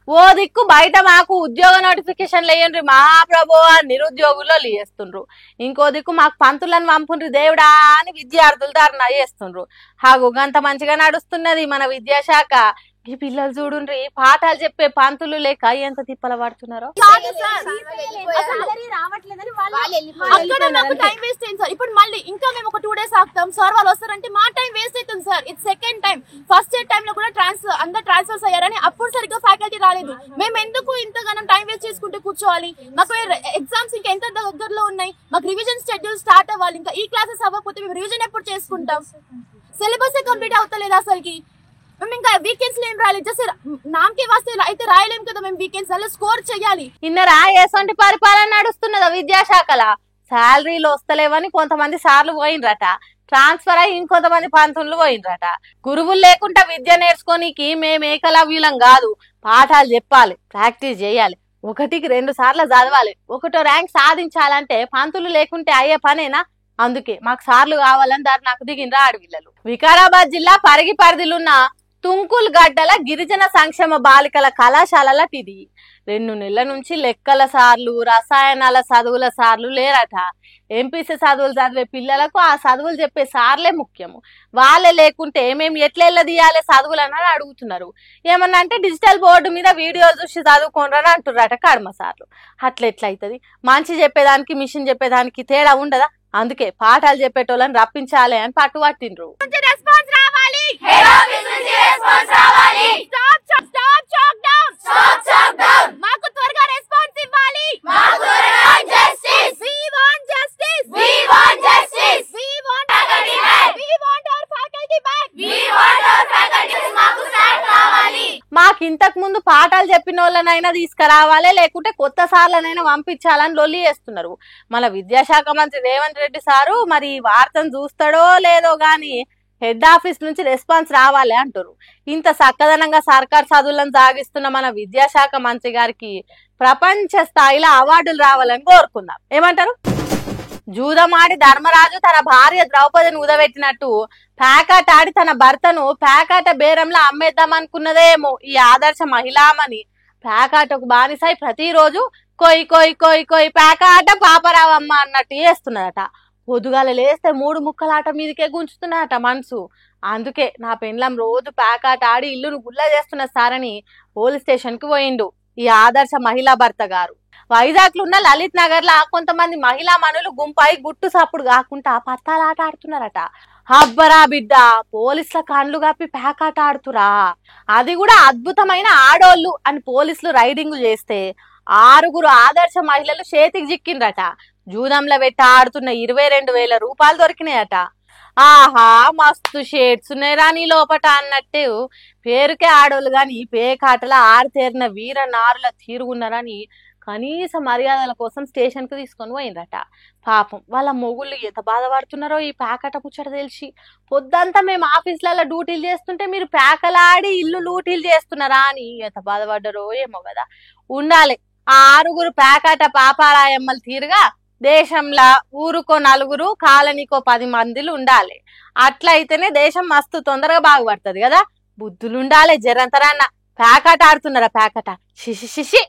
ఓ దిక్కు బయట మాకు ఉద్యోగ నోటిఫికేషన్లు వేయండి మహాప్రభు అని నిరుద్యోగుల్లో చేస్తుండ్రు. ఇంకో దిక్కు మాకు పంతులను పంపుండ్రి దేవుడా అని విద్యార్థులు ధర్నా చేస్తుండ్రు. హాగు గంత మంచిగా నడుస్తున్నది మన విద్యాశాఖ. ఈ పిల్లలు చూడుండ్రి పాఠాలు చెప్పే పంతులు లేక ఎంత తిప్పల పడుతున్నారో. ఇప్పుడు మళ్ళీ ఇంకా మేము ఒక 2 days ఆగుతాం సార్ వాళ్ళు వస్తారంటే మా టైం వేస్ట్ అవుతుంది సార్. ఇది సెకండ్ టైం. ఫస్ట్ టైం లో కూడా అందరు ట్రాన్స్ఫర్స్ అయ్యారని అప్పుడు సరిగ్గా ఫ్యాకల్టీ రాలేదు. మేము ఎందుకు ఇంతగానో టైం వేస్ట్ చేసుకుంటూ కూర్చోవాలి? మాకు ఎగ్జామ్స్ ఇంకా ఎంత దగ్గరలో ఉన్నాయి. మాకు రివిజన్ షెడ్యూల్ స్టార్ట్ అవ్వాలి. ఇంకా ఈ క్లాసెస్ అవ్వకపోతే మేము రివిజన్ ఎప్పుడు చేసుకుంటాం? సిలబస్ కంప్లీట్ అవుతలేదు అసలుకి. మేము ఇంకా వీకెండ్స్ లో ఏం రాలేదు. జస్ట్ నామకే వాస్తే అయితే రాయలేం కదా మేము. వీకెండ్స్ అలా స్కోర్ చెయ్యాలి. ఇన్నరా ఎసంటి పరిపాలన నడుస్తున్నదా విద్యాశాఖల? శాలరీలు వస్తలేవని కొంతమంది సార్లు పోయినరట. ట్రాన్స్ఫర్ అయ్యి ఇంకొంతమంది పంతులు పోయినరట. గురువులు లేకుండా విద్య నేర్చుకోనికి మేము ఏకలవ్యులం కాదు. పాఠాలు చెప్పాలి, ప్రాక్టీస్ చేయాలి, 1కి 2 సార్లు చదవాలి. 1వ ర్యాంక్ సాధించాలంటే పంతులు లేకుంటే అయ్యే పనేనా? అందుకే మాకు సార్లు కావాలని ధర్నాకు దిగినరా ఆడపిల్లలు. వికారాబాద్ జిల్లా పరిగి పరిధిలున్న తుంకుల్ గడ్డల గిరిజన సంక్షేమ బాలికల కళాశాలలట ఇది. 2 నెలల నుంచి లెక్కల సార్లు, రసాయనాల చదువుల సార్లు లేరట. ఎంపీసీ చదువులు చదివే పిల్లలకు ఆ చదువులు చెప్పే సార్లే ముఖ్యము. వాళ్ళే లేకుంటే మేము ఎట్లా తీయాలి చదువులు అని అడుగుతున్నారు. ఏమన్నా అంటే డిజిటల్ బోర్డు మీద వీడియోలు చూసి చదువుకోనరని అంటుర్రట కడమ సార్లు. అట్లెట్లయితది? మంచి చెప్పేదానికి మిషన్ చెప్పేదానికి తేడా ఉండదా? అందుకే పాఠాలు చెప్పేటోళ్ళని రప్పించాలి అని పట్టుబట్టిండ్రు. మాకు త్వరగా రెస్పాన్స్ ఇవ్వాలి. మాకు ఇంతకు ముందు పాఠాలు చెప్పిన వాళ్ళనైనా తీసుకురావాలి, లేకుంటే కొత్త సార్లనైనా పంపించాలని లొల్లి చేస్తున్నారు. మన విద్యాశాఖ మంత్రి రేవంత్ రెడ్డి సారు మరి ఈ వార్తను చూస్తాడో లేదో గాని హెడ్ ఆఫీస్ నుంచి రెస్పాన్స్ రావాలి అంటారు. ఇంత చక్కదనంగా సర్కార్ చదువులను సాగిస్తున్న మన విద్యాశాఖ మంత్రి గారికి ప్రపంచ స్థాయిలో అవార్డులు రావాలని కోరుకుందాం. ఏమంటారు? జూదమాడి ధర్మరాజు తన భార్య ద్రౌపదిని ఉదబెట్టినట్టు ప్యాకాట ఆడి తన భర్తను ప్యాకాట బేరంలో అమ్మేద్దాం అనుకున్నదేమో ఈ ఆదర్శ మహిళామణి. ప్యాకాటకు బానిసై ప్రతిరోజు కొయ్ కొయ్ కొయ్ కొయ్ ప్యాకాట పాపరావమ్మ అన్నట్టు చేస్తున్నదట. పొద్దుగాల లేస్తే 3 ముక్కలాట మీదకే గుంచుతున్నదట మనసు. అందుకే నా పెండ్లం రోజు ప్యాకాట ఆడి ఇల్లును గుల్ల చేస్తున్న సారని పోలీస్ స్టేషన్ కి పోయిండు ఈ ఆదర్శ మహిళా భర్త గారు. వైజాగ్ లో ఉన్న లలిత్ నగర్ లా కొంతమంది మహిళా మనులు గుంపై గుట్టు సప్పుడు కాకుండా పత్తాలాట ఆడుతున్నారట. అబ్బరా బిడ్డ, పోలీసుల కండ్లు కప్పి ప్యాకాట ఆడుతురా, అది కూడా అద్భుతమైన ఆడోళ్ళు అని పోలీసులు రైడింగ్ చేస్తే 6 ఆదర్శ మహిళలు చేతికి చిక్కిండ్రట. జూదంలో పెట్టి ఆడుతున్న 22,000 రూపాయలు దొరికినాయట. ఆహా మస్తు షేడ్స్ ఉన్నాయిరా నీ లోపట అన్నట్టు పేరుకే ఆడోళ్ళు గాని పేకాటల ఆరితేరిన వీర నారుల తీరుగున్నారని కనీస మర్యాదల కోసం స్టేషన్ కు తీసుకొని పోయిందట. పాపం వాళ్ళ మొగుళ్ళు ఎంత బాధపడుతున్నారో ఈ ప్యాకట ముచ్చట తెలిసి. పొద్దంతా మేము ఆఫీసులలో డ్యూటీలు చేస్తుంటే మీరు ప్యాకలాడి ఇల్లు లూటీలు చేస్తున్నారా అని ఎంత బాధపడ్డారో ఏమో కదా. ఉండాలి 6 ప్యాకట పాపారాయమ్మలు తీరుగా దేశంలో ఊరుకో 4, కాలనీకో 10 మందిలు ఉండాలి. అట్లయితేనే దేశం మస్తు తొందరగా బాగుపడుతుంది కదా. బుద్ధులుండాలి జరంతరాన్న. ప్యాకట ఆడుతున్నారా ప్యాకట? శిషి శిషి.